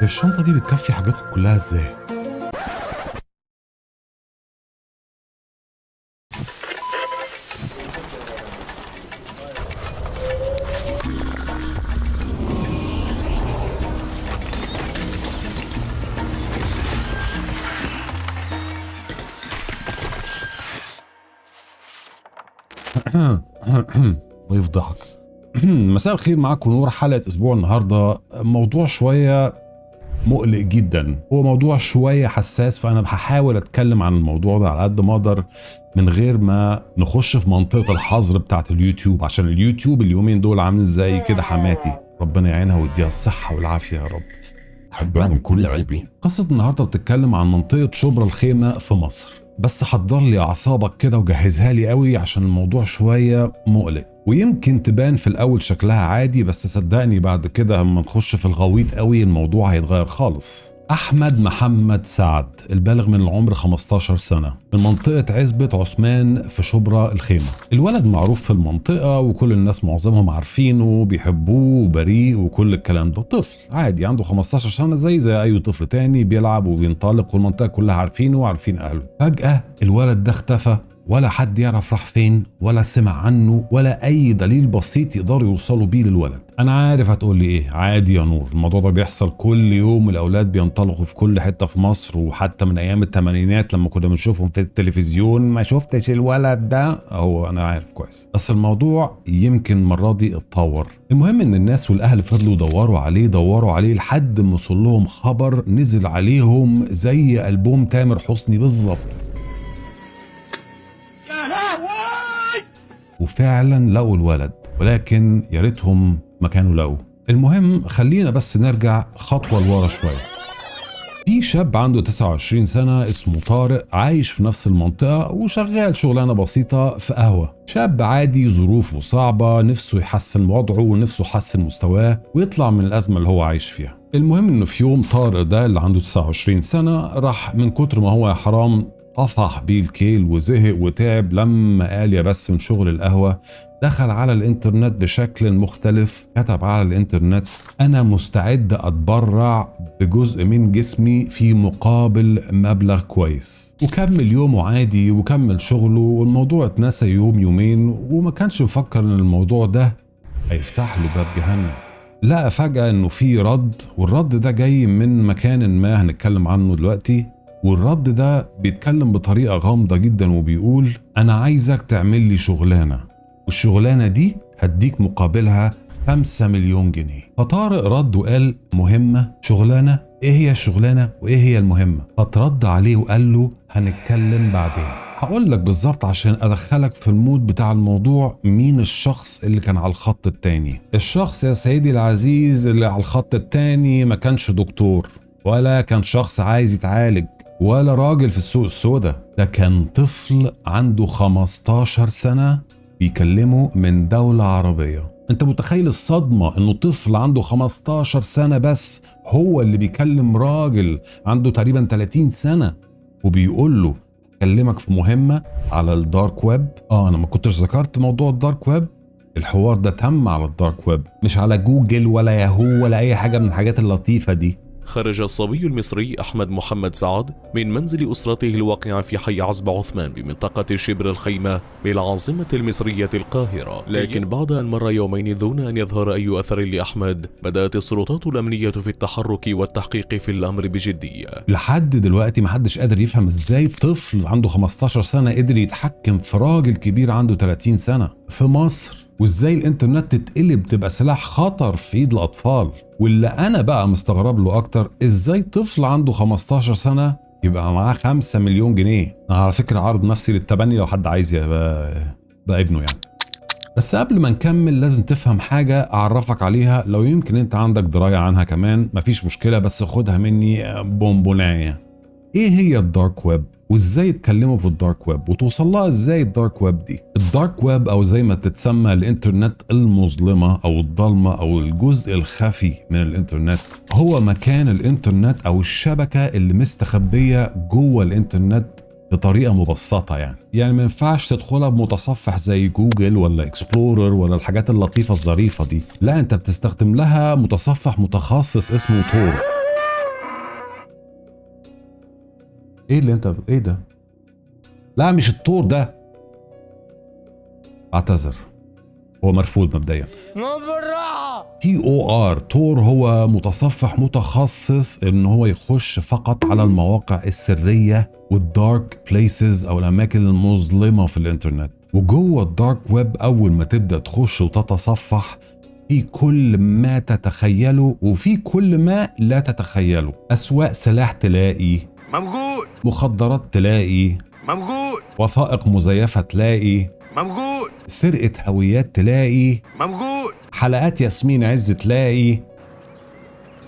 هي الشنطة دي بتكفي حاجاتكم كلها ازاي؟ الله يفضحك. مساء الخير، معاكم نور. حلقة اسبوع النهاردة موضوع شوية مقلق جدا، هو موضوع شوية حساس، فأنا هحاول أتكلم عن الموضوع ده على قد ما أقدر من غير ما نخش في منطقة الحظر بتاعت اليوتيوب، عشان اليوتيوب اليومين دول عامل زي كده حماتي، ربنا يعينها ويديها الصحة والعافية يا رب. بحبها من كل قلبي. قصة النهاردة بتتكلم عن منطقة شبرا الخيمة في مصر، بس حضر لي أعصابك كده وجهزها لي قوي عشان الموضوع شوية مقلق، ويمكن تبان في الأول شكلها عادي، بس صدقني بعد كده لما نخش في الغويط قوي الموضوع هيتغير خالص. أحمد محمد سعد البالغ من العمر 15 سنة من منطقة عزبة عثمان في شبرا الخيمة. الولد معروف في المنطقة وكل الناس معظمهم عارفينه، بيحبوه وبريء وكل الكلام ده. طفل عادي عنده 15 سنة زي أي طفل تاني، بيلعب وبينطلق والمنطقة كلها عارفينه وعارفين أهله. فجأة الولد ده اختفى، ولا حد يعرف راح فين ولا سمع عنه ولا اي دليل بسيط يقدروا يوصلوا بيه للولد. انا عارف هتقول لي ايه، عادي يا نور، الموضوع ده بيحصل كل يوم، الاولاد بينطلقوا في كل حته في مصر، وحتى من ايام الثمانينات لما كنا بنشوفهم في التلفزيون. ما شفتش الولد ده؟ هو انا عارف كويس، بس الموضوع يمكن المره دي اتطور. المهم ان الناس والاهل فضلوا يدوروا عليه لحد ما وصل لهم خبر نزل عليهم زي ألبوم تامر حسني بالظبط، وفعلا لقوا الولد، ولكن يا ريتهم ما كانوا لقوه. المهم خلينا بس نرجع خطوة لورا شوية. في شاب عنده 29 سنة اسمه طارق، عايش في نفس المنطقة وشغال شغلانة بسيطة في قهوة. شاب عادي، ظروفه صعبة، نفسه يحسن وضعه ونفسه يحسن مستواه ويطلع من الأزمة اللي هو عايش فيها. المهم انه في يوم طارق ده اللي عنده 29 سنة راح من كتر ما هو يا حرام طفح بيه الكيل وزهق وتعب، لما قال يا بس من شغل القهوة دخل على الانترنت بشكل مختلف، كتب على الانترنت انا مستعد اتبرع بجزء من جسمي في مقابل مبلغ كويس، وكمل يومه عادي وكمل شغله، والموضوع اتنسى يوم يومين، وما كانش مفكر ان الموضوع ده هيفتح له باب جهنم. لقى فجأة انه في رد، والرد ده جاي من مكان ما هنتكلم عنه دلوقتي، والرد ده بيتكلم بطريقة غامضة جدا وبيقول أنا عايزك تعمل لي شغلانة، والشغلانة دي هديك مقابلها 5 مليون جنيه. فطارق رد وقال مهمة؟ شغلانة؟ ايه هي الشغلانة وايه هي المهمة؟ فترد عليه وقال له هنتكلم بعدين. هقول لك بالظبط عشان ادخلك في المود بتاع الموضوع مين الشخص اللي كان على الخط التاني. الشخص يا سيدي العزيز اللي على الخط التاني ما كانش دكتور، ولا كان شخص عايز يتعالج، ولا راجل في السوق السوداء، ده كان طفل عنده 15 سنة بيكلمه من دولة عربية. انت متخيل الصدمة انه طفل عنده 15 سنة بس هو اللي بيكلم راجل عنده تقريبا 30 سنة وبيقول له اكلمك في مهمة على الدارك ويب. انا ما كنتش ذكرت موضوع الدارك ويب، الحوار ده تم على الدارك ويب، مش على جوجل ولا ياهو ولا اي حاجة من الحاجات اللطيفة دي. خرج الصبي المصري أحمد محمد سعد من منزل أسرته الواقع في حي عزبة عثمان بمنطقة شبر الخيمة بالعاصمة المصرية القاهرة، لكن بعد أن مر يومين دون أن يظهر أي أثر لأحمد، بدأت السلطات الأمنية في التحرك والتحقيق في الأمر بجدية. لحد دلوقتي محدش قادر يفهم ازاي طفل عنده 15 سنة قدر يتحكم في راجل كبير عنده 30 سنة في مصر، وازاي الانترنت تتقلب تبقى سلاح خطر في ايد الاطفال. واللي انا بقى مستغرب له اكتر، ازاي طفل عنده 15 سنة يبقى معاه 5 مليون جنيه. انا على فكرة عارض نفسي للتبني لو حد عايز يبقى ابنه يعني. بس قبل ما نكمل لازم تفهم حاجة اعرفك عليها، لو يمكن انت عندك دراية عنها كمان مفيش مشكلة، بس خدها مني بونبوناية. ايه هي الدارك ويب؟ وازاي يتكلموا في الدارك ويب؟ وتوصل لها ازاي الدارك ويب دي؟ الدارك ويب او زي ما تتسمى الانترنت المظلمة او الضلمة او الجزء الخفي من الانترنت، هو مكان الانترنت او الشبكة اللي مستخبية جوه الانترنت بطريقة مبسطة. يعني ما ينفعش تدخلها بمتصفح زي جوجل ولا اكسبلورر ولا الحاجات اللطيفة الظريفة دي، لا انت بتستخدم لها متصفح متخصص اسمه تور. ايه اللي انت ايه ده؟ لا مش الطور ده. اعتذر، هو مرفوض مبدئيا. TOR تور هو متصفح متخصص ان هو يخش فقط على المواقع السرية والدارك بليسز او الاماكن المظلمة في الانترنت. وجوه الدارك ويب اول ما تبدأ تخش وتتصفح في كل ما تتخيله وفي كل ما لا تتخيله. اسواق سلاح تلاقي موجود، مخدرات تلاقي موجود، وثائق مزيفة تلاقي موجود، سرقة هويات تلاقي موجود. حلقات ياسمين عز تلاقي.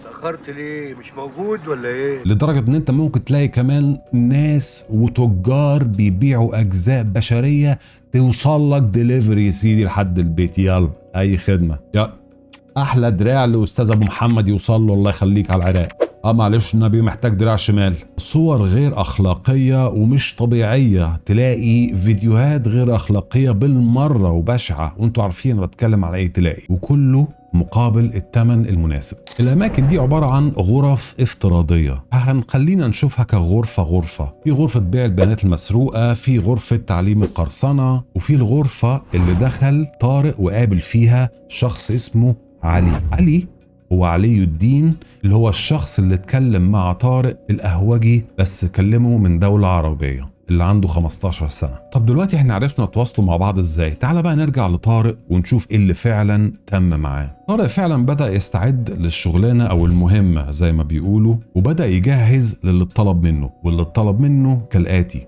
اتأخرت ليه؟ مش موجود ولا ايه؟ لدرجة ان انت ممكن تلاقي كمان ناس وتجار بيبيعوا اجزاء بشرية توصل لك ديليفري يا سيدي لحد البيت. يلا اي خدمة. يا احلى دراع لاستاذ ابو محمد يوصل له، الله يخليك على العراق. معلش النبي محتاج دراع شمال. صور غير اخلاقية ومش طبيعية، تلاقي فيديوهات غير اخلاقية بالمرة وبشعة، وانتوا عارفين بتكلم على ايه. تلاقي وكله مقابل الثمن المناسب. الاماكن دي عبارة عن غرف افتراضية، هنخلينا نشوفها كغرفة غرفة. في غرفة بيع البيانات المسروقة، في غرفة تعليم القرصنة، وفي الغرفة اللي دخل طارق وقابل فيها شخص اسمه علي هو علي الدين، اللي هو الشخص اللي اتكلم مع طارق القهوجي بس كلمه من دولة عربية، اللي عنده 15 سنة. طب دلوقتي احنا عرفنا نتواصلوا مع بعض ازاي. تعال بقى نرجع لطارق ونشوف ايه اللي فعلا تم معاه. طارق فعلا بدأ يستعد للشغلانة او المهمة زي ما بيقولوا، وبدأ يجهز للي اتطلب منه، واللي اتطلب منه كالآتي: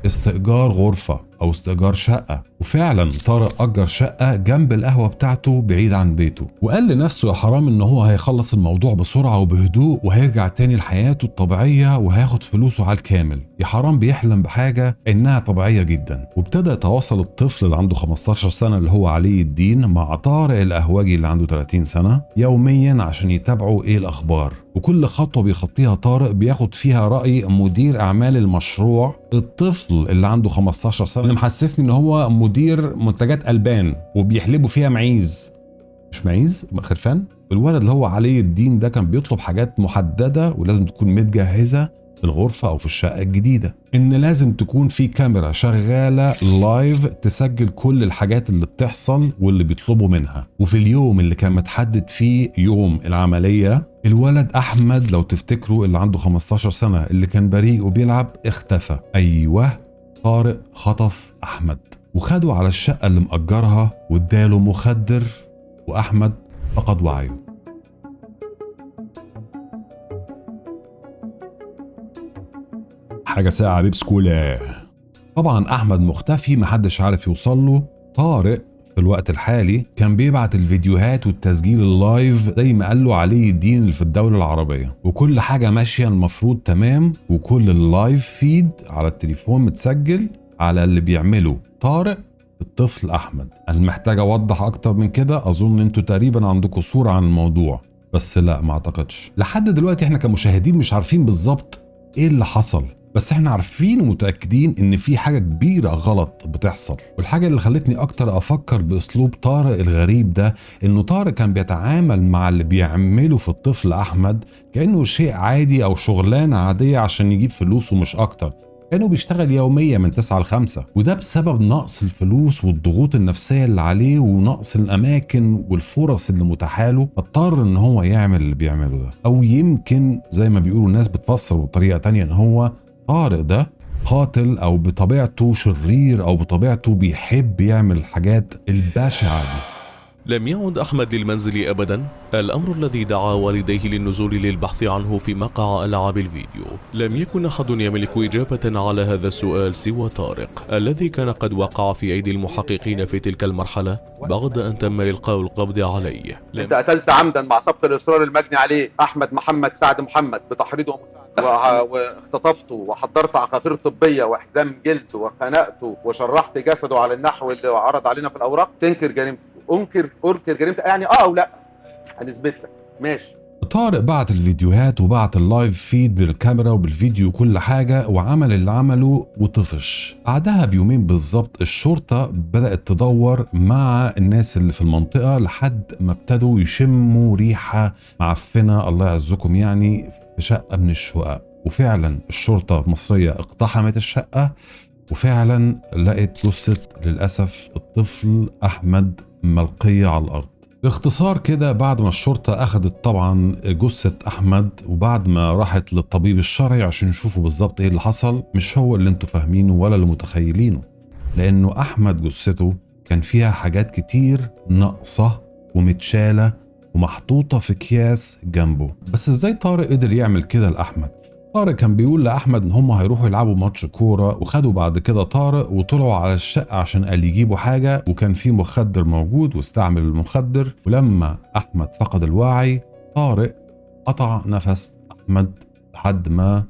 استئجار غرفة أو استئجار شقة. وفعلا طارق أجر شقة جنب القهوة بتاعته بعيد عن بيته، وقال لنفسه يا حرام إن هو هيخلص الموضوع بسرعة وبهدوء وهيرجع تاني لحياته الطبيعية وهياخد فلوسه على الكامل. يا حرام بيحلم بحاجة إنها طبيعية جدا. وابتدى يتواصل الطفل اللي عنده 15 سنة اللي هو علي الدين مع طارق القهوجي اللي عنده 30 سنة يوميا عشان يتابعوا إيه الأخبار. وكل خطوة بيخطيها طارق بياخد فيها رأي مدير أعمال المشروع، الطفل اللي عنده 15 سنة اللي محسسني إن هو مدير منتجات ألبان وبيحلبوا فيها معيز. مش معيز، خرفان. الولد اللي هو علي الدين ده كان بيطلب حاجات محددة ولازم تكون متجهزة في الغرفة أو في الشقة الجديدة. إن لازم تكون في كاميرا شغالة لايف تسجل كل الحاجات اللي بتحصل واللي بيطلبوا منها. وفي اليوم اللي كان متحدد فيه يوم العملية، الولد أحمد لو تفتكروا اللي عنده 15 سنة اللي كان بريء وبيلعب اختفى. أيوه، طارق خطف أحمد وخده على الشقة اللي مأجرها واداله مخدر، وأحمد فقد وعيه. حاجة ساعة بيبس كولا. طبعا أحمد مختفي، محدش عارف يوصل له. طارق في الوقت الحالي كان بيبعت الفيديوهات والتسجيل اللايف زي ما قال له علي الدين اللي في الدولة العربية، وكل حاجة ماشية المفروض تمام، وكل اللايف فيد على التليفون متسجل على اللي بيعمله طارق الطفل أحمد. أنا محتاج أوضح أكتر من كده؟ أظن أنتوا تقريبا عندكم صورة عن الموضوع، بس لا ما أعتقدش. لحد دلوقتي احنا كمشاهدين مش عارفين بالظبط إيه اللي حصل، بس احنا عارفين ومتأكدين ان في حاجة كبيرة غلط بتحصل. والحاجة اللي خلتني اكتر افكر باسلوب طارق الغريب ده، انه طارق كان بيتعامل مع اللي بيعمله في الطفل احمد كأنه شيء عادي او شغلانة عادية عشان يجيب فلوس ومش اكتر. كانوا بيشتغل يوميا من 9 ل5، وده بسبب نقص الفلوس والضغوط النفسية اللي عليه ونقص الاماكن والفرص اللي متاحة له، اضطر ان هو يعمل اللي بيعمله ده. او يمكن زي ما بيقولوا الناس بتفسر بطريقة تانية ان هو طارق ده قاتل او بطبيعته شرير او بطبيعته بيحب يعمل الحاجات البشعة دي. لم يعد أحمد للمنزل أبدا، الأمر الذي دعا والديه للنزول للبحث عنه في مقع ألعاب الفيديو. لم يكن أحد يملك إجابة على هذا السؤال سوى طارق، الذي كان قد وقع في أيدي المحققين في تلك المرحلة بعد أن تم إلقاء القبض عليه. انت قتلت عمدا مع سبق الإصرار المجني عليه أحمد محمد سعد محمد بتحريض واختطفته وحضرت عقاقير طبية وحزام جلد وخنقته وشرحت جسده على النحو اللي عرض علينا في الأوراق. تنكر جريمته؟ انكر جريمته يعني او لا، هنثبت لك. ماشي. طارق بعت الفيديوهات وبعت اللايف فيد بالكاميرا وبالفيديو وكل حاجة، وعمل اللي عمله وطفش. بعدها بيومين بالظبط الشرطة بدأت تدور مع الناس اللي في المنطقة لحد ما ابتدوا يشموا ريحة معفنة الله يعزكم يعني في شقة من الشقق. وفعلا الشرطة المصرية اقتحمت الشقة وفعلا لقت جثة للأسف الطفل أحمد ملقية على الأرض. باختصار كده، بعد ما الشرطة أخذت طبعا جثة أحمد وبعد ما راحت للطبيب الشرعي عشان يشوفوا بالظبط إيه اللي حصل، مش هو اللي انتوا فاهمينه ولا اللي متخيلينه، لأنه أحمد جثته كان فيها حاجات كتير ناقصة ومتشالة ومحطوطة في أكياس جنبه. بس إزاي طارق قدر يعمل كده لأحمد؟ طارق كان بيقول لأحمد إن هم هيروحوا يلعبوا ماتش كورة، وخدوا بعد كده طارق وطلعوا على الشقة عشان قال يجيبوا حاجة، وكان في مخدر موجود واستعمل المخدر. ولما أحمد فقد الوعي طارق قطع نفس أحمد لحد ما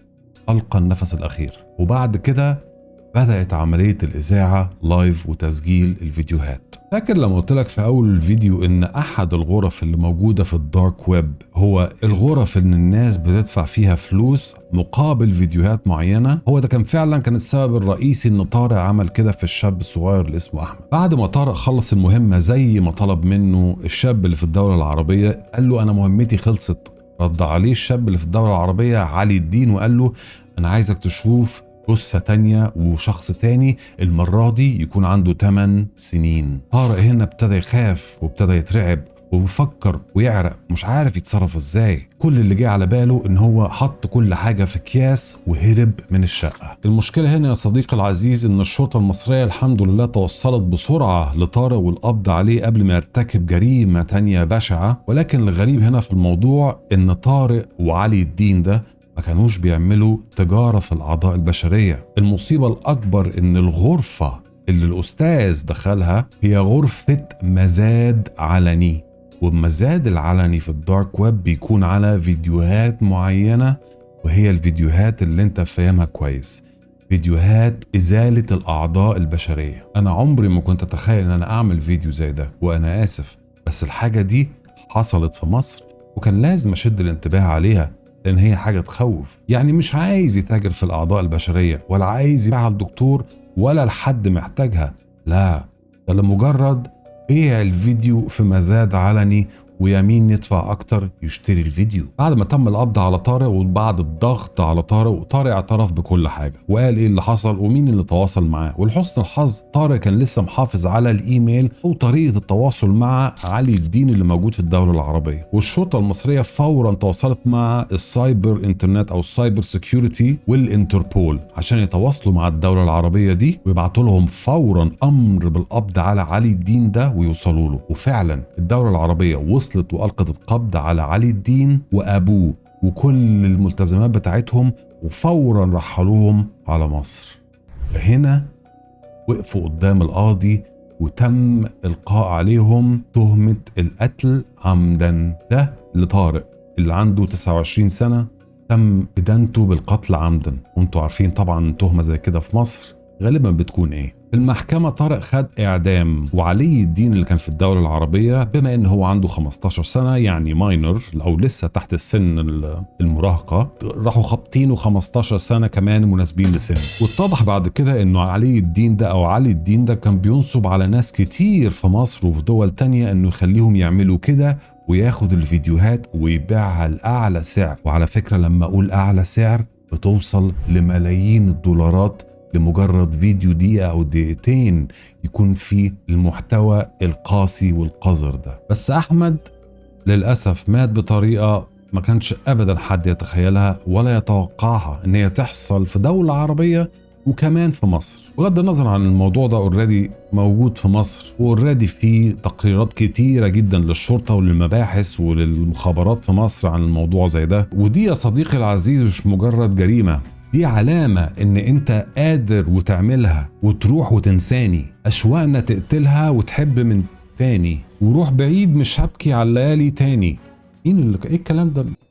ألقى النفس الأخير، وبعد كده بدأت عملية الإذاعة لايف وتسجيل الفيديوهات. فاكر لما قلت لك في أول الفيديو إن أحد الغرف اللي موجودة في الدارك ويب هو الغرف اللي الناس بتدفع فيها فلوس مقابل فيديوهات معينة؟ هو ده كان فعلا السبب الرئيسي إن طارق عمل كده في الشاب الصغير اللي اسمه أحمد. بعد ما طارق خلص المهمة زي ما طلب منه الشاب اللي في الدولة العربية، قال له أنا مهمتي خلصت. رد عليه الشاب اللي في الدولة العربية علي الدين وقال له أنا عايزك تشوف جثة تانية وشخص تاني، المرة دي يكون عنده 8 سنين. طارق هنا ابتدى يخاف وابتدى يترعب وبيفكر ويعرق، مش عارف يتصرف ازاي. كل اللي جه على باله ان هو حط كل حاجة في اكياس وهرب من الشقة. المشكلة هنا يا صديقي العزيز ان الشرطة المصرية الحمد لله توصلت بسرعة لطارق والقبض عليه قبل ما يرتكب جريمة تانية بشعة. ولكن الغريب هنا في الموضوع ان طارق وعلي الدين ده ما كانوش بيعملوا تجارة في الأعضاء البشرية. المصيبة الأكبر إن الغرفة اللي الأستاذ دخلها هي غرفة مزاد علني، والمزاد العلني في الدارك ويب بيكون على فيديوهات معينة، وهي الفيديوهات اللي انت فاهمها كويس، فيديوهات إزالة الأعضاء البشرية. أنا عمري ما كنت أتخيل إن أنا أعمل فيديو زي ده، وأنا آسف، بس الحاجة دي حصلت في مصر وكان لازم أشد الانتباه عليها، لأن هي حاجة تخوف. يعني مش عايز يتاجر في الأعضاء البشرية ولا عايز يبيعها للدكتور ولا لحد محتاجها، لا، ده لمجرد بيع الفيديو في مزاد علني ويمين يدفع أكتر يشتري الفيديو. بعد ما تم القبض على طارق وبعد الضغط على طارق اعترف بكل حاجة وقال إيه اللي حصل ومين اللي تواصل معاه. ولحسن الحظ طارق كان لسه محافظ على الإيميل وطريقة التواصل مع علي الدين اللي موجود في الدولة العربية. والشرطة المصرية فورا تواصلت مع السايبر انترنت أو السايبر سيكيورتي والانتربول عشان يتواصلوا مع الدولة العربية دي ويبعتوا لهم فورا أمر بالقبض على علي الدين ده ويوصلوا له. وفعلا الدولة العربية وصلت وألقت القبض على علي الدين وأبوه وكل الملتزمات بتاعتهم، وفورا رحلوهم على مصر. هنا وقفوا قدام القاضي وتم إلقاء عليهم تهمة القتل عمدا. ده لطارق اللي عنده 29 سنة تم إدانته بالقتل عمدا. وانتوا عارفين طبعا تهمة زي كده في مصر غالبا بتكون ايه؟ في المحكمة طارق خد إعدام، وعلي الدين اللي كان في الدولة العربية بما إن هو عنده 15 سنة يعني ماينر أو لسه تحت السن المراهقة، راحوا خابطينه 15 سنة كمان مناسبين لسنه. واتضح بعد كده إنه علي الدين ده كان بينصب على ناس كتير في مصر وفي دول تانية إنه يخليهم يعملوا كده وياخد الفيديوهات ويبيعها لأعلى سعر. وعلى فكرة لما أقول أعلى سعر بتوصل لملايين الدولارات لمجرد فيديو دقيقة أو دقيقتين يكون فيه المحتوى القاسي والقذر ده. بس أحمد للأسف مات بطريقة ما كانش أبدا حد يتخيلها ولا يتوقعها إن هي تحصل في دولة عربية وكمان في مصر. بغض النظر عن الموضوع ده اوريدي موجود في مصر، واوريدي في تقريرات كتيرة جدا للشرطة وللمباحث وللمخابرات في مصر عن الموضوع زي ده. ودي يا صديقي العزيز مش مجرد جريمة، دي علامة ان انت قادر وتعملها وتروح وتنساني. اشواقنا تقتلها وتحب من تاني، وروح بعيد مش هبكي على الليالي تاني. مين اللي ايه الكلام ده؟